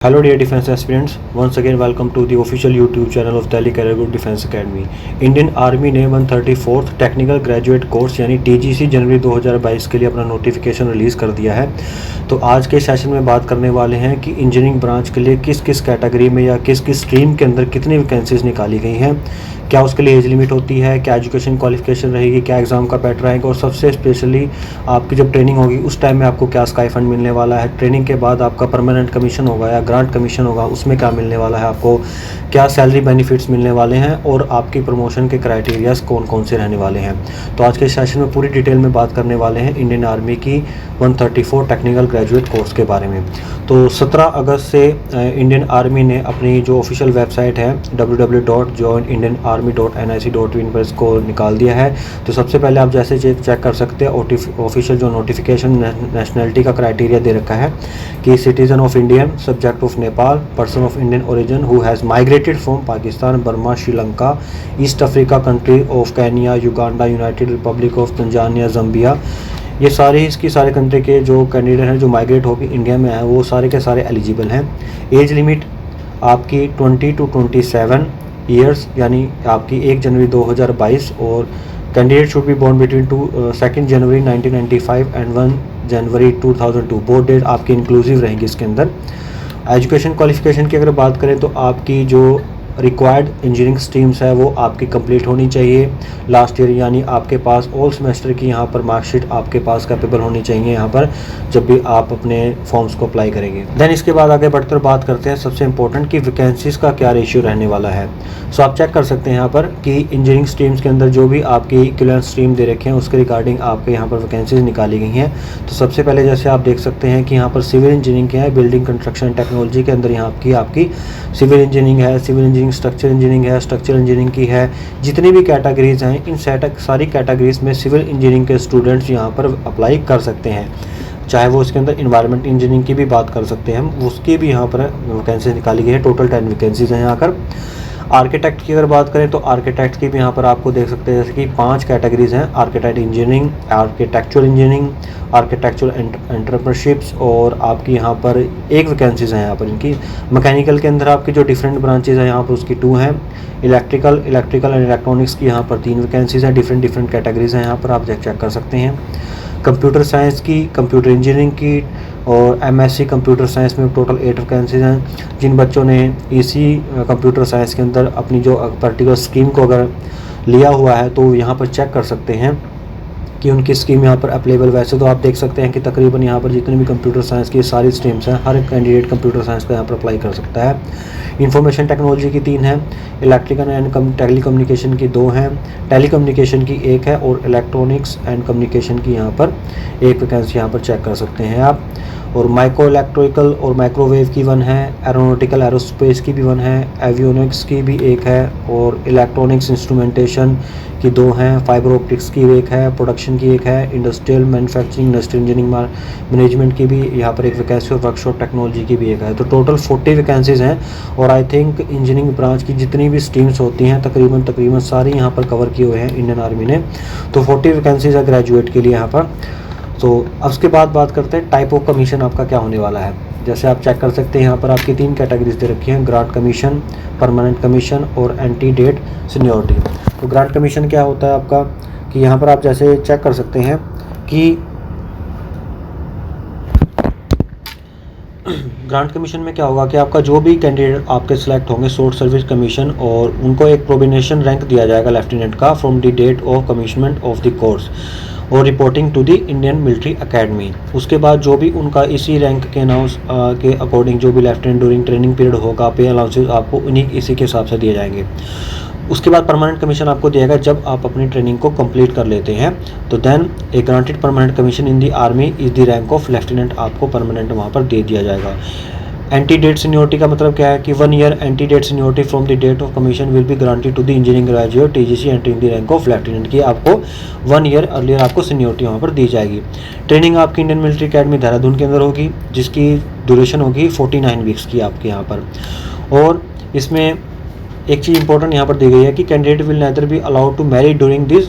Hello dear defense aspirants, once again welcome to the official YouTube channel of Delhi Career Group Defense Academy। Indian army ने 134th technical graduate course यानी TGC जनवरी 2022 के लिए अपना notification release कर दिया है। तो आज के सेशन में बात करने वाले हैं कि इंजीनियरिंग ब्रांच के लिए किस किस कैटेगरी में या किस किस स्ट्रीम के अंदर कितनी वैकेंसीज निकाली गई हैं, क्या उसके लिए एज लिमिट होती है, क्या एजुकेशन क्वालिफिकेशन रहेगी, क्या एग्ज़ाम का पैटर्न रहेगा और सबसे स्पेशली आपकी जब ट्रेनिंग होगी उस टाइम में आपको क्या स्काई फंड मिलने वाला है, ट्रेनिंग के बाद आपका परमानेंट कमीशन होगा या ग्रांट कमीशन होगा उसमें क्या मिलने वाला है, आपको क्या सैलरी बेनिफिट्स मिलने वाले हैं और आपकी प्रमोशन के क्राइटेरियाज कौन कौन से रहने वाले हैं। तो आज के सेशन में पूरी डिटेल में बात करने वाले हैं इंडियन आर्मी की 134 टेक्निकल ग्रेजुएट कोर्स के बारे में। तो 17 अगस्त से इंडियन आर्मी ने अपनी जो ऑफिशियल वेबसाइट है www.joinindianarmy.nic.in पर इसको निकाल दिया है। तो सबसे पहले आप जैसे चेक कर सकते हैं ऑफिशियल जो नोटिफिकेशन नेशनलिटी का क्राइटेरिया दे रखा है कि citizen of Indian, subject of Nepal, person of Indian origin who has migrated from Pakistan, Burma, Sri Lanka, east Africa country of Kenya, Uganda, United Republic of Tanzania, Zambia, ये सारे इसकी सारे कंट्री के जो कैंडिडेट हैं जो माइग्रेट होकर इंडिया में आए वो सारे के सारे एलिजिबल हैं। एज लिमिट आपकी 20 to 27 ईयर्स यानी आपकी 1 जनवरी 2022 और candidate should be born between 2 January 1995 and 1 January 2002। Both date आपकी इंक्लूसिव रहेंगी इसके अंदर। एजुकेशन क्वालिफिकेशन की अगर बात करें तो आपकी जो रिक्वायर्ड इंजीनियरिंग स्ट्रीम्स है वो आपकी कंप्लीट होनी चाहिए लास्ट ईयर, यानी आपके पास ऑल सेमेस्टर की यहाँ पर मार्कशीट आपके पास कैपेबल होनी चाहिए यहाँ पर जब भी आप अपने फॉर्म्स को अप्लाई करेंगे। देन इसके बाद आगे बढ़कर बात करते हैं सबसे इंपॉर्टेंट कि वैकेंसीज का क्या रेशियो रहने वाला है। सो आप चेक कर सकते हैं यहाँ पर कि इंजीनियरिंग स्ट्रीम्स के अंदर जो भी आपकी इक्विवेलेंट स्ट्रीम दे रखे हैं उसके रिगार्डिंग आपके यहाँ पर वैकेंसीज निकाली गई हैं। तो सबसे पहले जैसे आप देख सकते हैं कि यहाँ पर सिविल इंजीनियरिंग के है, बिल्डिंग कंस्ट्रक्शन टेक्नोलॉजी के अंदर यहाँ आपकी सिविल इंजीनियरिंग है, सिविल इंजीनियरिंग स्ट्रक्चर इंजीनियरिंग है, स्ट्रक्चर इंजीनियरिंग की है। जितनी भी कैटेगरीज हैं इन सारी कैटेगरीज में सिविल इंजीनियरिंग के स्टूडेंट्स यहाँ पर अप्लाई कर सकते हैं, चाहे वो इसके अंदर इन्वायरमेंट इंजीनियरिंग की भी बात कर सकते हैं हम, उसकी भी यहाँ पर वैकेंसी निकाली गई है। टोटल 10 वैकेंसीज हैं यहाँ पर। आर्किटेक्ट की अगर बात करें तो आर्किटेक्ट की भी यहाँ पर आपको देख सकते हैं जैसे कि 5 कैटेगरीज हैं, architect engineering, architectural engineering, architectural entrepreneurships और आपकी यहाँ पर एक वैकेंसीज हैं यहाँ पर इनकी। मैकेनिकल के अंदर आपकी जो डिफरेंट ब्रांचेज हैं यहाँ पर उसकी 2 हैं। इलेक्ट्रिकल एंड इलेक्ट्रॉनिक्स की यहाँ पर 3 वैकेंसीज हैं, डिफरेंट कैटेगरीज हैं यहाँ पर आप चेक कर सकते हैं। कंप्यूटर साइंस की, कंप्यूटर इंजीनियरिंग की और MSc कंप्यूटर साइंस में टोटल 8 वैकेंसीज हैं। जिन बच्चों ने इसी कंप्यूटर साइंस के अंदर अपनी जो पर्टिकुलर स्कीम को अगर लिया हुआ है तो यहाँ पर चेक कर सकते हैं कि उनकी स्कीम यहाँ पर अप्लीकेबल। वैसे तो आप देख सकते हैं कि तकरीबन यहाँ पर जितनी भी कंप्यूटर साइंस की सारी स्ट्रीम्स हैं हर कैंडिडेट कंप्यूटर साइंस का यहाँ पर अप्लाई कर सकता है। इंफॉर्मेशन टेक्नोलॉजी की 3 हैं, इलेक्ट्रिकल एंड टेलीकम्युनिकेशन की 2 हैं, टेलीकम्युनिकेशन की 1 है और इलेक्ट्रॉनिक्स एंड कम्युनिकेशन की यहाँ पर 1 वैकेंसी यहाँ पर चेक कर सकते हैं आप। और माइक्रो इलेक्ट्रिकल और माइक्रोवेव की 1 है, एरोनॉटिकल एरोस्पेस की भी 1 है, एवियोनिक्स की भी 1 है और इलेक्ट्रॉनिक्स इंस्ट्रूमेंटेशन की 2 हैं, फाइबर ऑप्टिक्स की 1 है, प्रोडक्शन की 1 है, industrial manufacturing industrial engineering management की भी यहाँ पर 1 वैकेंसी और वर्कशॉप टेक्नोलॉजी की भी 1 है। तो टोटल 40 वैकेंसीज हैं और आई थिंक इंजीनियरिंग ब्रांच की जितनी भी स्ट्रीम्स होती हैं तकरीबन सारी यहाँ पर कवर किए हुए हैं इंडियन आर्मी ने। तो 40 वैकेंसीज है ग्रेजुएट के लिए यहाँ पर। तो अब उसके बाद बात करते हैं टाइप ऑफ कमीशन आपका क्या होने वाला है। जैसे आप चेक कर सकते हैं यहाँ पर आपकी 3 कैटेगरीज दे रखी हैं, ग्रांट कमीशन, परमानेंट कमीशन और एंटी डेट सीनियरिटी। तो ग्रांट कमीशन क्या होता है आपका कि यहाँ पर आप जैसे चेक कर सकते हैं कि ग्रांट कमीशन में क्या होगा कि आपका जो भी कैंडिडेट आपके सिलेक्ट होंगे शॉर्ट सर्विस कमीशन और उनको एक प्रोबिनेशन रैंक दिया जाएगा लेफ्टिनेंट का from the date of commissionment of the course और reporting to the Indian Military Academy. उसके बाद जो भी उनका इसी रैंक के अनाउंस के अकॉर्डिंग जो भी लेफ्टिनेंट ड्यूरिंग ट्रेनिंग पीरियड होगा पे अलाउंसेस आपको उन्हीं इसी के हिसाब से दिए जाएंगे। उसके बाद परमानेंट कमीशन आपको दिया जाएगा जब आप अपनी ट्रेनिंग को कंप्लीट कर लेते हैं। तो then a granted permanent commission in the army is the rank of lieutenant आपको परमानेंट वहाँ पर दे दिया जाएगा। एंटी डेट सीनियोरिटी का मतलब क्या है कि 1 year antedate seniority from the date of commission will be granted to the engineering graduate TGC entering the rank of lieutenant की आपको 1 ईयर अर्लियर आपको सीनियोरिटी वहाँ पर दी जाएगी। ट्रेनिंग आपकी इंडियन मिलिट्री अकेडमी देहरादून के अंदर होगी जिसकी ड्यूरेशन होगी 49 वीक्स की आपके यहाँ पर। और इसमें एक चीज़ इंपॉर्टेंट यहाँ पर दी गई है कि candidate will neither be allowed to marry during this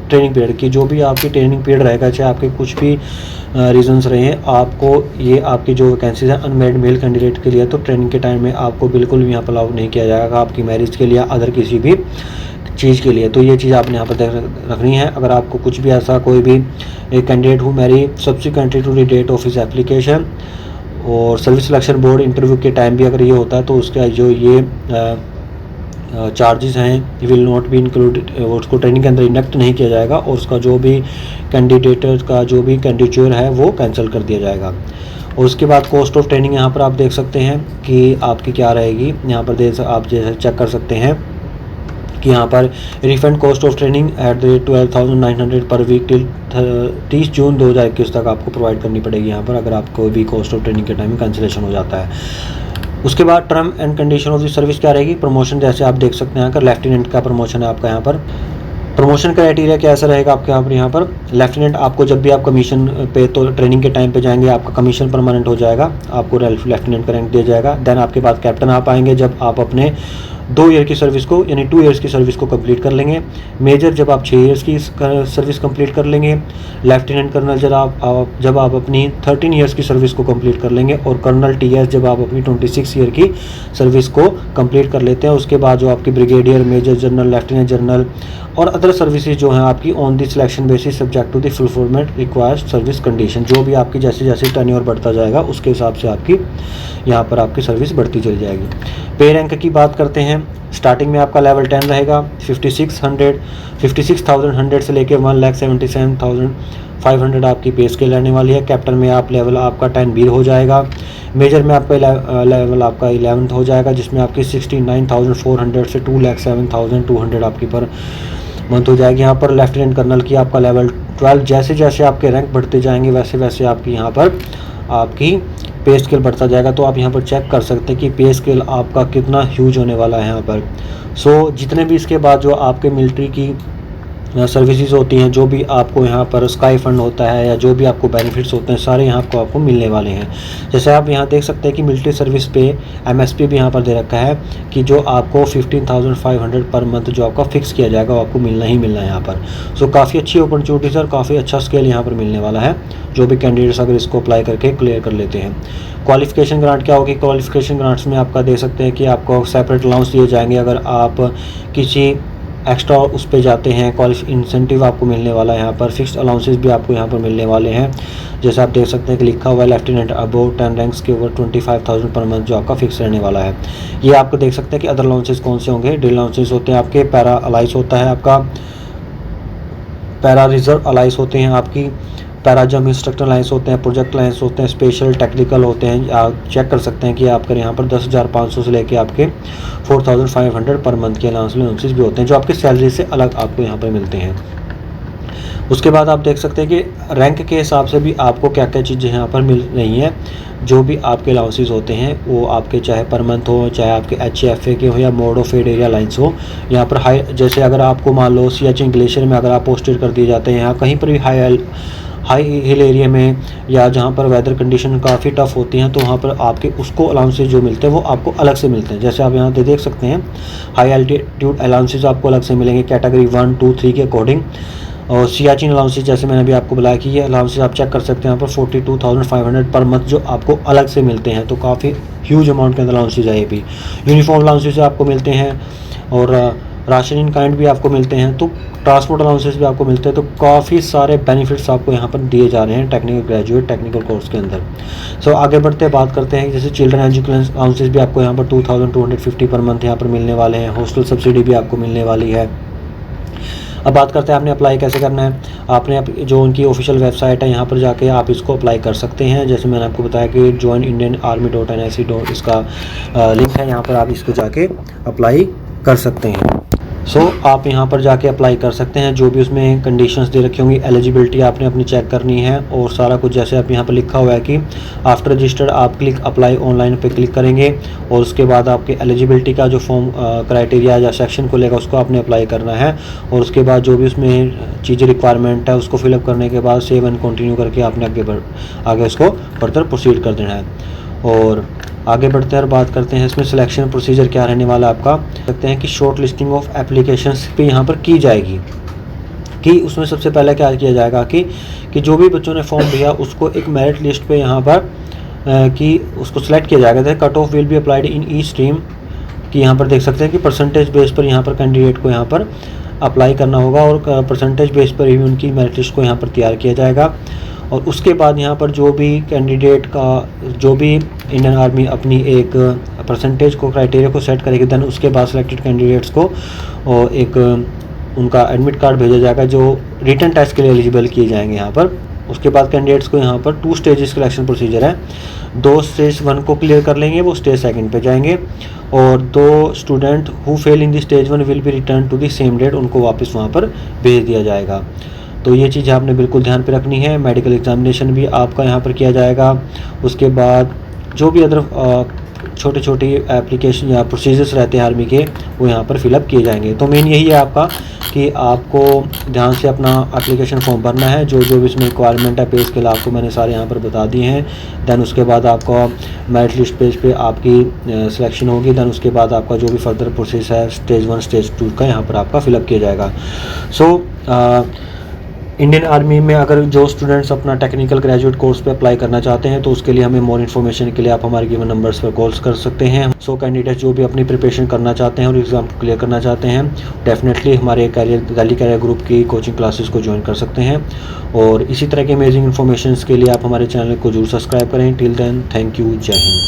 training period की, जो भी आपकी ट्रेनिंग पीरियड रहेगा, चाहे आपके कुछ भी रीजंस रहे हैं, आपको ये आपकी जो वैकेंसीज है अनमैरिड मेल कैंडिडेट के लिए, तो ट्रेनिंग के टाइम में आपको बिल्कुल भी यहाँ पर अलाउ नहीं किया जाएगा आपकी मैरिज के लिए, अदर किसी भी चीज़ के लिए। तो ये चीज़ आपने यहाँ पर रखनी है। अगर आपको कुछ भी ऐसा कोई भी एक candidate who marry subsequently to the date of his application, और सर्विस सिलेक्शन बोर्ड इंटरव्यू के टाइम भी अगर ये होता है तो उसका जो ये चार्जेस हैं विल नॉट बी इंक्लूडेड, उसको ट्रेनिंग के अंदर इंडक्ट नहीं किया जाएगा, और उसका जो भी कैंडिडेट का जो भी कैंडिडेचर है वो कैंसिल कर दिया जाएगा। और उसके बाद कॉस्ट ऑफ ट्रेनिंग यहाँ पर आप देख सकते हैं कि आपकी क्या रहेगी। यहाँ पर आप जैसे चेक कर सकते हैं कि यहाँ पर refund cost of training at the 12,900 per week till 30 जून 2021 तक आपको प्रोवाइड करनी पड़ेगी यहाँ पर, अगर आपको भी कॉस्ट ऑफ ट्रेनिंग के टाइम में कैंसिलेशन हो जाता है। उसके बाद term and condition of the service क्या रहेगी। प्रमोशन जैसे आप देख सकते हैं, अगर लेफ्टिनेंट का प्रमोशन है आपका यहाँ पर, प्रमोशन क्राइटेरिया कैसा रहेगा आपके यहाँ पर लेफ्टिनेंट, आपको जब भी आप कमीशन पे तो ट्रेनिंग के टाइम पे जाएंगे आपका कमीशन परमानेंट हो जाएगा, आपको लेफ्टिनेंट का रैंक दिया जाएगा। देन आपके बाद कैप्टन आप आएंगे जब आप अपने 2 ईयर की सर्विस को यानी 2 ईयर्स की सर्विस को कंप्लीट कर लेंगे। मेजर जब आप 6 ईयर्स की सर्विस कंप्लीट कर लेंगे। लेफ्टिनेंट कर्नल जब आप अपनी 13 ईयर्स की सर्विस को कंप्लीट कर लेंगे, और कर्नल टीएस जब आप अपनी 26 ईयर की सर्विस को कंप्लीट कर लेते हैं। उसके बाद जो आपकी brigadier, major general, lieutenant general और अदर सर्विसेज जो हैं आपकी on the selection basis subject to the fulfilment required service condition, जो भी आपकी जैसे जैसे टर्नओवर बढ़ता जाएगा उसके हिसाब से आपकी यहाँ पर आपकी सर्विस बढ़ती चली जाएगी। पे रैंक की बात करते हैं, स्टार्टिंग में आपका लेवल 10 रहेगा, 56,100 से लेके 1,77,500 आपकी पे स्केल रहने वाली है। कैप्टन में आप लेवल आपका 10B हो जाएगा। मेजर में आपका लेवल आपका 11th हो जाएगा, जिसमें आपकी 69,400 से 2,07,200 आपकी पर मंथ हो जाएगी। यहाँ पर लेफ्टिनेंट कर्नल की आपका लेवल 12, जैसे जैसे आपके रैंक बढ़ते जाएंगे वैसे वैसे आपकी यहाँ पर आपकी पे स्केल बढ़ता जाएगा। तो आप यहाँ पर चेक कर सकते हैं कि पे स्केल आपका कितना ह्यूज होने वाला है यहाँ पर। सो जितने भी इसके बाद जो आपके मिलिट्री की सर्विसेज होती हैं, जो भी आपको यहाँ पर स्काई फंड होता है या जो भी आपको बेनिफिट्स होते हैं, सारे यहाँ आपको मिलने वाले हैं। जैसे आप यहाँ देख सकते हैं कि मिलिट्री सर्विस पे MSP भी यहाँ पर दे रखा है कि जो आपको 15,500 पर मंथ जो आपका फिक्स किया जाएगा वो आपको मिलना ही मिलना है यहाँ पर। सो काफ़ी अच्छी अपॉर्चुनिटीज़ और काफ़ी अच्छा स्केल यहाँ पर मिलने वाला है, जो भी कैंडिडेट्स अगर इसको अप्लाई करके क्लियर कर लेते हैं। क्वालिफिकेशन ग्रांट क्या होगी। क्वालिफिकेशन ग्रांट्स में आपका दे सकते हैं कि आपको सेपरेट अलाउंस दिए जाएंगे अगर आप किसी एक्स्ट्रा उस पे जाते हैं। इंसेंटिव आपको मिलने वाला है यहाँ पर। फिक्स्ड अलाउंसेस भी आपको यहाँ पर मिलने वाले हैं। जैसे आप देख सकते हैं कि लिखा हुआ है लेफ्टिनेंट अबव 10 रैंक्स के ऊपर 25,000 पर मंथ जो आपका फिक्स रहने वाला है। ये आपको देख सकते हैं कि अदर अलाउंसेस कौन से होंगे। ड्रिल अलाउंसेस होते हैं आपके, पैरा अलाइस होता है आपका, पैरा रिजर्व अलाइस होते हैं आपकी, पैरा जंप इंस्ट्रक्टर अलाइंस होते हैं, प्रोजेक्ट अलाइंस होते हैं, स्पेशल टेक्निकल होते हैं। आप चेक कर सकते हैं कि आपके यहाँ पर 10,500 से लेके आपके 4,500 पर मंथ के अलाउंसेस भी होते हैं, जो आपकी सैलरी से अलग आपको यहाँ पर मिलते हैं। उसके बाद आप देख सकते हैं कि रैंक के हिसाब से भी आपको क्या क्या चीज़ें यहाँ पर मिल रही हैं। जो भी आपके अलाउंसेस होते हैं वो आपके चाहे पर मंथ हो, चाहे आपके HFA के हो या mode of ad area lines हो। यहाँ पर हाई, जैसे अगर आपको मान लो सियाचिन ग्लेशियर में अगर आप पोस्टेड कर दिए जाते हैं, यहाँ कहीं पर भी हाई हिल एरिया में या जहाँ पर वेदर कंडीशन काफ़ी टफ होती हैं, तो वहाँ पर आपके उसको अलाउंसेस जो मिलते हैं वो आपको अलग से मिलते हैं। जैसे आप यहाँ पे देख सकते हैं हाई एल्टीट्यूड अलाउंसेस आपको अलग से मिलेंगे कैटेगरी 1, 2, 3 के अकॉर्डिंग। और सियाचिन अलाउंसेस जैसे मैंने अभी आपको बताया कि ये अलाउंसेस आप चेक कर सकते हैं यहाँ पर 42,500 पर मंथ जो आपको अलग से मिलते हैं। तो काफ़ी ह्यूज अमाउंट के अंदर अलाउंसेस है ये भी। यूनिफॉर्म अलाउंसेस आपको मिलते हैं और राशन इन काइंड भी आपको मिलते हैं। तो ट्रांसपोर्ट अलाउंसेस भी आपको मिलते हैं। तो काफ़ी सारे बेनिफिट्स आपको यहाँ पर दिए जा रहे हैं टेक्निकल ग्रेजुएट टेक्निकल कोर्स के अंदर। सो आगे बढ़ते हैं, बात करते हैं जैसे चिल्ड्रन एजुकेशन अलाउंसेस भी आपको यहाँ पर 2,250 पर मंथ यहाँ पर मिलने वाले हैं। हॉस्टल सब्सिडी भी आपको मिलने वाली है। अब बात करते हैं आपने अप्लाई कैसे करना है। आपने जो उनकी ऑफिशियल वेबसाइट है यहाँ पर जाके आप इसको अप्लाई कर सकते हैं। जैसे मैंने आपको बताया कि joinindianarmy.nic. इसका लिंक है, यहाँ पर आप इसको जाके अप्लाई कर सकते हैं। सो आप यहाँ पर जाके अप्लाई कर सकते हैं। जो भी उसमें कंडीशंस दे रखी होंगी, एलिजिबिलिटी आपने अपनी चेक करनी है और सारा कुछ जैसे आप यहाँ पर लिखा हुआ है कि आफ्टर रजिस्टर्ड आप क्लिक अप्लाई ऑनलाइन पे क्लिक करेंगे और उसके बाद आपके एलिजिबिलिटी का जो फॉर्म क्राइटेरिया या सेक्शन को लेगा उसको आपने अप्लाई करना है। और उसके बाद जो भी उसमें चीज़ें रिक्वायरमेंट है उसको फिलअप करने के बाद सेव एंड कंटिन्यू करके आपने आगे उसको फर्दर प्रोसीड कर देना है। और आगे बढ़ते हैं और बात करते हैं इसमें सिलेक्शन प्रोसीजर क्या रहने वाला है आपका। कहते हैं कि शॉर्ट लिस्टिंग ऑफ एप्लीकेशंस पे यहाँ पर की जाएगी कि उसमें सबसे पहले क्या किया जाएगा कि जो भी बच्चों ने फॉर्म भरा उसको एक मेरिट लिस्ट पे यहाँ पर कि उसको सिलेक्ट किया जाएगा। Cut off will be applied in each stream, कि यहाँ पर देख सकते हैं कि परसेंटेज बेस पर यहाँ पर कैंडिडेट को यहाँ पर अप्लाई करना होगा और परसेंटेज बेस पर ही उनकी मेरिट लिस्ट को यहाँ पर तैयार किया जाएगा। और उसके बाद यहाँ पर जो भी कैंडिडेट का जो भी इंडियन आर्मी अपनी एक परसेंटेज को क्राइटेरिया को सेट करेगी, देन उसके बाद सिलेक्टेड कैंडिडेट्स को एक उनका एडमिट कार्ड भेजा जाएगा जो रिटन टेस्ट के लिए एलिजिबल किए जाएंगे यहाँ पर। उसके बाद कैंडिडेट्स को यहाँ पर 2 स्टेजेस सिलेक्शन प्रोसीजर है। 2 स्टेज 1 को क्लियर कर लेंगे वो स्टेज 2 पे जाएंगे, और 2 student who fail in the stage 1 will be return to the same date, उनको वापस वहाँ पर भेज दिया जाएगा। तो ये चीज़ आपने बिल्कुल ध्यान पे रखनी है। मेडिकल एग्जामिनेशन भी आपका यहाँ पर किया जाएगा। उसके बाद जो भी अदर छोटे छोटे एप्लीकेशन या प्रोसीजर्स रहते हैं आर्मी के, वो यहाँ पर फिलअप किए जाएंगे। तो मेन यही है आपका कि आपको ध्यान से अपना एप्लीकेशन फॉर्म भरना है। जो जो इसमें रिक्वायरमेंट है पे स्केल आपको मैंने सारे यहाँ पर बता दिए हैं। दैन उसके बाद आपका मेरिट लिस्ट पेज पे आपकी सिलेक्शन होगी। दैन उसके बाद आपका जो भी फर्दर प्रोसेस है स्टेज 1 स्टेज 2 का यहाँ पर आपका फिलअप किया जाएगा। इंडियन आर्मी में अगर जो स्टूडेंट्स अपना टेक्निकल ग्रेजुएट कोर्स पे अप्लाई करना चाहते हैं तो उसके लिए हमें मोर इन्फॉर्मेशन के लिए आप हमारे गिवन नंबर्स पर कॉल्स कर सकते हैं। कैंडिडेट जो भी अपनी प्रिपरेशन करना चाहते हैं और एग्ज़ाम को क्लियर करना चाहते हैं, डेफिनेटली हमारे दिल्ली कैरियर ग्रुप की कोचिंग क्लासेस को ज्वाइन कर सकते हैं। और इसी तरह के अमेजिंग इन्फॉर्मेशन के लिए आप हमारे चैनल को जरूर सब्सक्राइब करें। टिल देन, थैंक यू, जय हिंद।